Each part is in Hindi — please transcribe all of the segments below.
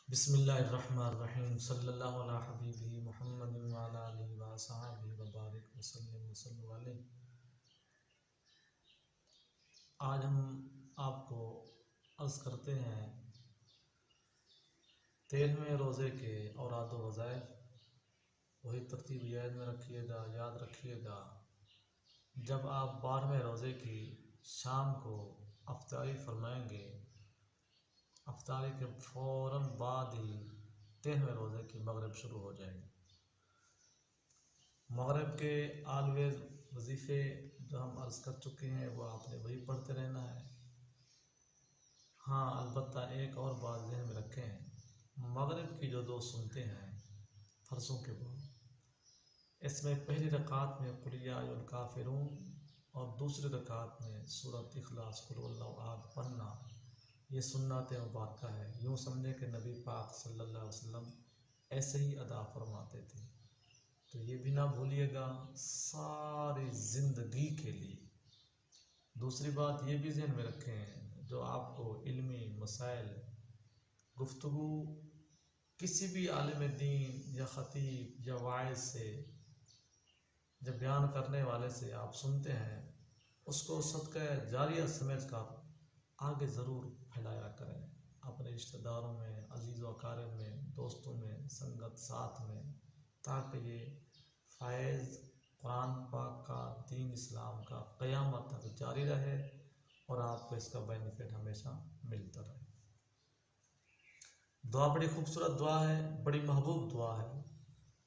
बिस्मिल्लाहिर्रहमानिर्रहीम सल्लल्लाहु अला हबीबिही मुहम्मदिन व अला आलिहि व अस्हाबिही व बारिक वसल्लम वसल्लु अलैहि। आज हम आपको अर्ज़ करते हैं 13वें रोज़े के औराद व वज़ाइफ। वही तरतीब याद में रखिएगा, याद रखिएगा। जब आप 12वें रोज़े की शाम को अफ्तारी फरमाएंगे, अफ्तारी के फ़ौरन बाद ही 13वें रोज़े की मगरिब शुरू हो जाएगी। मगरिब के आलवेज वजीफ़े जो हम अर्ज़ कर चुके हैं वो आपने वही पढ़ते रहना है। हाँ, अलबत्ता एक और बात ज़हन में रखें, मगरिब की जो दो सुनते हैं फ़र्ज़ों के बाद, इसमें पहली रकात में कुल या अय्युहल काफ़िरून और दूसरी रकात में सूरत इखलास कुल हुवल्लाहु अहद पढ़ना, ये सुन्नत मुबारका है। यूँ समझे कि नबी पाक सल्लल्लाहु अलैहि वसल्लम ऐसे ही अदा फरमाते थे, तो ये भी ना भूलिएगा सारी ज़िंदगी के लिए। दूसरी बात ये भी ज़हन में रखें, जो आपको इल्मी मसाइल गुफ्तगू किसी भी आलिम दीन या ख़तीब या वाइज़ से, जब बयान करने वाले से आप सुनते हैं, उसको सदका जारिया समझ कर आगे ज़रूर फैलाया करें अपने रिश्तेदारों में, अजीज़ व अकारिब में, दोस्तों में, संगत साथ में, ताकि ये फ़ैज़ कुरान पाक का, दीन इस्लाम का क़यामत तक जारी रहे और आपको इसका बेनिफिट हमेशा मिलता रहे। दुआ बड़ी खूबसूरत दुआ है, बड़ी महबूब दुआ है।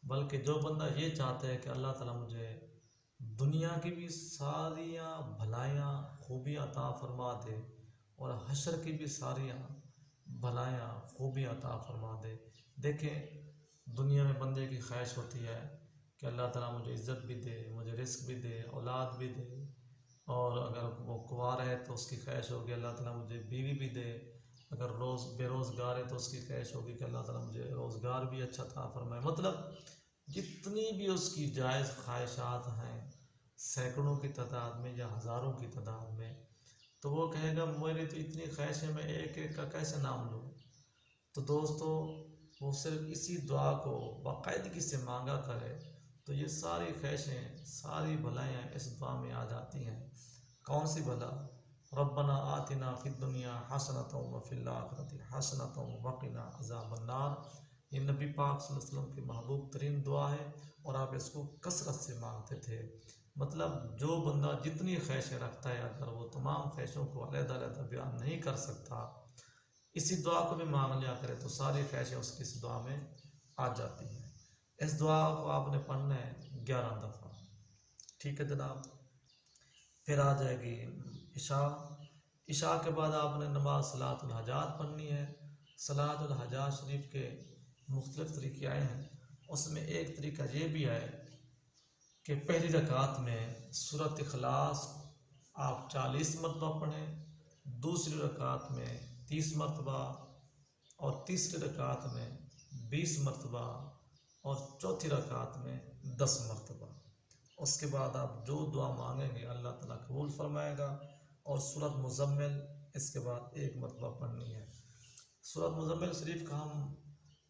बल्कि जो बंदा ये चाहता है कि अल्लाह ताला मुझे दुनिया की भी सारियाँ भलाइयाँ खूबियाँ अता फरमा दे और हशर की भी सारियाँ भलाइयाँ खूबियाँ अता फरमा दे। देखें, दुनिया में बंदे की ख्वाहिश होती है कि अल्लाह ताला मुझे इज़्ज़त भी दे, मुझे रिस्क भी दे, औलाद भी दे, और अगर वो कुंवार है तो उसकी ख्वाहिश होगी अल्लाह ताला मुझे बीवी भी दे, अगर बेरोज़गार है तो उसकी ख्वाहिश होगी कि अल्लाह ताला मुझे रोज़गार भी अच्छा अता फरमाए। मतलब जितनी भी उसकी जायज़ ख्वाहिशात हैं, सैकड़ों की तादाद में या हज़ारों की तादाद में, तो वो कहेगा मेरी तो इतनी ख्वाहिश है, मैं एक एक का कैसे नाम लूँ। तो दोस्तों, वो सिर्फ इसी दुआ को बाकायदगी से मांगा करे तो ये सारी ख्वाहिशें, सारी भलाइयाँ इस दुआ में आ जाती हैं। कौन सी भला? रब्बना आतिना फिद दुनिया हसनतम व फिल आखिरति हसनतम व क़िना अज़ाबन्नार। ये नबी पाक सल्लल्लाहु अलैहि वसल्लम की महबूब तरीन दुआ है और आप इसको कसरत से मांगते थे। मतलब जो बंदा जितनी ख्वाहिशें रखता है, अगर वो तमाम ख्वाहिशों को अलग-अलग बयान नहीं कर सकता, इसी दुआ को भी मांग लिया करे तो सारी ख्वाहिशें उसकी इस दुआ में आ जाती हैं। इस दुआ को आपने पढ़ना है 11 दफ़ा, ठीक है जनाब। फिर आ जाएगी इशा। इशा के बाद आपने नमाज सलातुल हाजात पढ़नी है। सलातुल हाजात शरीफ के मुख्तलिफ तरीके आए हैं, उसमें एक तरीका ये भी है कि पहली रकात में सूरत इखलास आप 40 मरतबा पढ़ें, दूसरी रकात में 30 मरतबा और तीसरी रकात में 20 मरतबा और चौथी रकात में 10 मरतबा। उसके बाद आप जो दुआ मांगेंगे अल्लाह ताला कबूल फरमाएगा। और सूरत मुज़म्मिल इसके बाद 1 मरतबा पढ़नी है। सूरत मुज़म्मिल शरीफ का हम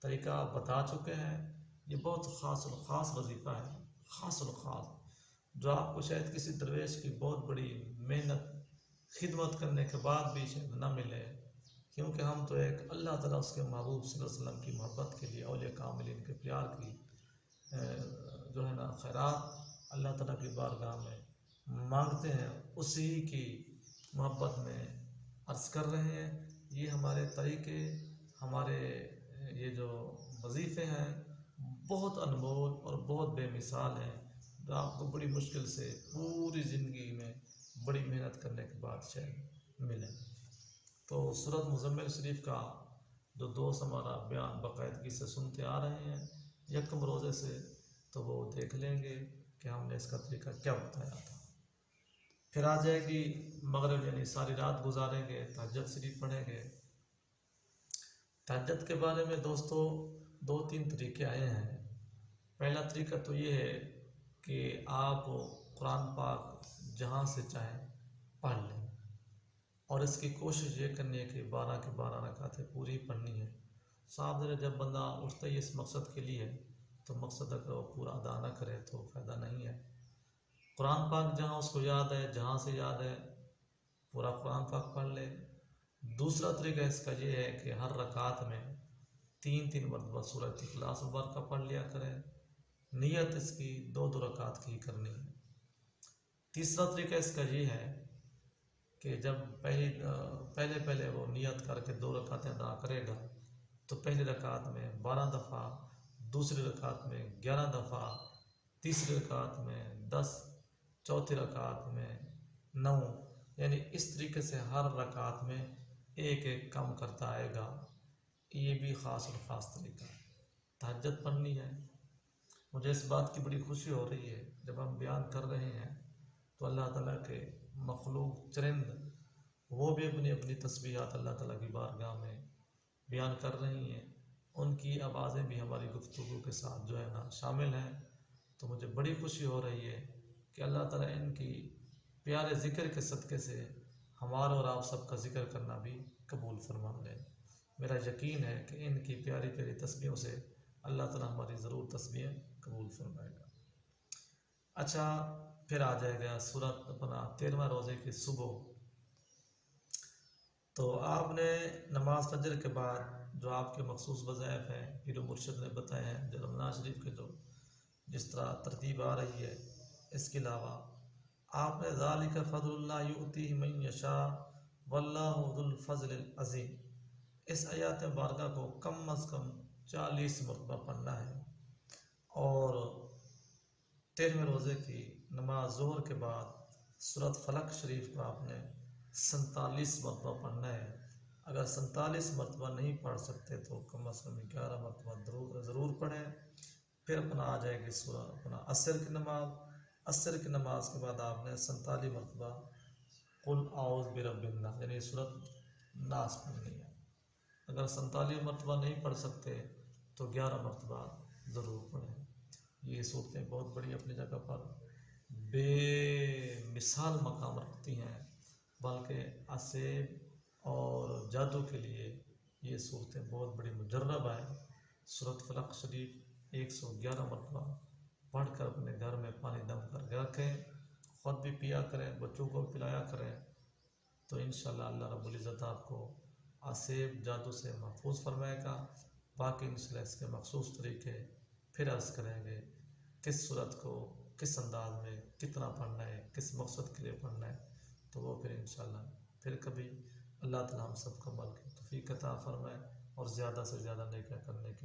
तरीका बता चुके हैं। ये बहुत ख़ास वजीफ़ा है, ख़ास जो आपको शायद किसी दरवेश की बहुत बड़ी मेहनत खिदमत करने के बाद भी शायद ना मिले, क्योंकि हम तो एक अल्लाह ताला उसके महबूब सल्लल्लाहु अलैहि वसल्लम की मोहब्बत के लिए, औलिया कामिलीन के प्यार की जो है ना खैरात अल्लाह ताला की बारगाह में मांगते हैं, उसी की मोहब्बत में अर्ज़ कर रहे हैं। ये हमारे तरीके, हमारे ये जो वजीफ़े हैं बहुत अनमोल और बहुत बेमिसाल हैं, जो आपको बड़ी मुश्किल से पूरी ज़िंदगी में बड़ी मेहनत करने के बाद शायद मिले। तो सूरत मुज़म्मिल शरीफ का जो दोस्त हमारा बयान बाकायदगी से सुनते आ रहे हैं यकम रोज़े से, तो वो देख लेंगे कि हमने इसका तरीका क्या बताया था। फिर आ जाएगी मगरिब, यानी सारी रात गुजारेंगे, तहज्जुद शरीफ पढ़ेंगे। तहज्जुद के बारे में दोस्तों 2-3 तरीके आए हैं। पहला तरीका तो ये है कि आप कुरान पाक जहाँ से चाहें पढ़ लें और इसकी कोशिश ये करनी है कि 12 की 12 रकातें पूरी पढ़नी है। साफ ज़रा जब बंदा उठता ही इस मकसद के लिए तो मकसद अगर वो पूरा अदा न करे तो फ़ायदा नहीं है। कुरान पाक जहाँ उसको याद है, जहाँ से याद है पूरा कुरान पाक पढ़ ले। दूसरा तरीका इसका ये है कि हर रकात में 3-3 मरतबा सूरह इखलास मुबारका पढ़ लिया करें। नियत इसकी 2-2 रकात की करनी है। तीसरा तरीका इसका ये है कि जब पहले पहले वो नियत करके 2 रकातें अदा करेगा तो पहली रकात में 12 दफ़ा, दूसरी रकात में 11 दफ़ा, तीसरी रकात में 10, चौथी रकात में 9, यानी इस तरीके से हर रकात में एक एक कम करता आएगा। ये भी ख़ास और ख़ास तरीका है। तहज्जुद पढ़नी है। मुझे इस बात की बड़ी खुशी हो रही है जब हम बयान कर रहे हैं तो अल्लाह ताला के मखलूक चरिंद वो भी अपनी अपनी तस्बीहात अल्लाह ताला की बारगाह में बयान कर रही हैं। उनकी आवाज़ें भी हमारी गुफ्तगू के साथ जो है ना शामिल हैं। तो मुझे बड़ी खुशी हो रही है कि अल्लाह ताला इनकी प्यारे ज़िक्र के सदक़े से हमारा और आप सबका ज़िक्र करना भी कबूल फरमा ले। मेरा यकीन है कि इनकी प्यारी प्यारी तस्बीहों से अल्लाह ताला हमारी ज़रूर तस्बीहें कबूल फरमाएगा। अच्छा, फिर आ जाएगा सूरत अपना 13वां रोज़े की सुबह। तो आपने नमाज फजर के बाद जो आपके मखसूस वज़ाइफ हैं पीर मुर्शिद ने बताए हैं, जो रमज़ान शरीफ के जो जिस तरह तरतीब आ रही है, इसके अलावा आपने ज़ालिका फ़ज़्लुल्लाह युअतीहि मन यशा वल्लाहु ज़ुल फ़ज़्लिल अज़ीम इस आयत मुबारका को कम अज़ कम 40 मरतबा पढ़ना है। और 13वें रोज़े की नमाज ज़ोहर के बाद सूरत फलक शरीफ को आपने 47 मरतबा पढ़ना है। अगर 47 मरतबा नहीं पढ़ सकते तो कम अज़ कम 11 मरतबा ज़रूर पढ़ें। फिर अपना आ जाएगी सूरह अपना असर की नमाज। असर की नमाज के बाद आपने 47 मरतबा कुल आऊज़ बिरब्बिन नास यानी सूरत नास पढ़नी है। अगर 47 मरतबा नहीं पढ़ सकते तो 11 मरतबा ज़रूर पढ़ें। ये सूरतें बहुत बड़ी अपनी जगह पर बेमिसाल मकाम रखती हैं, बल्कि असेब और जादू के लिए ये सूरतें बहुत बड़ी मुजर्रब हैं। सूरत फलक शरीफ 111 मरतबा पढ़कर अपने घर में पानी दम करके रखें, ख़ुद भी पिया करें, बच्चों को पिलाया करें, तो इंशाअल्लाह अल्लाह रब्बुल इज़्ज़त आपको असेब जादू से महफूज फरमाएगा। बाकी इंशाअल्लाह इसके मखसूस तरीके फिर अर्ज़ करेंगे, किस सूरत को किस अंदाज में कितना पढ़ना है, किस मकसद के लिए पढ़ना है, तो वो फिर इंशाअल्लाह फिर कभी अल्लाह ताला हम सबको अमल की तौफीक अता फरमाए और ज़्यादा से ज़्यादा नेकियां करने की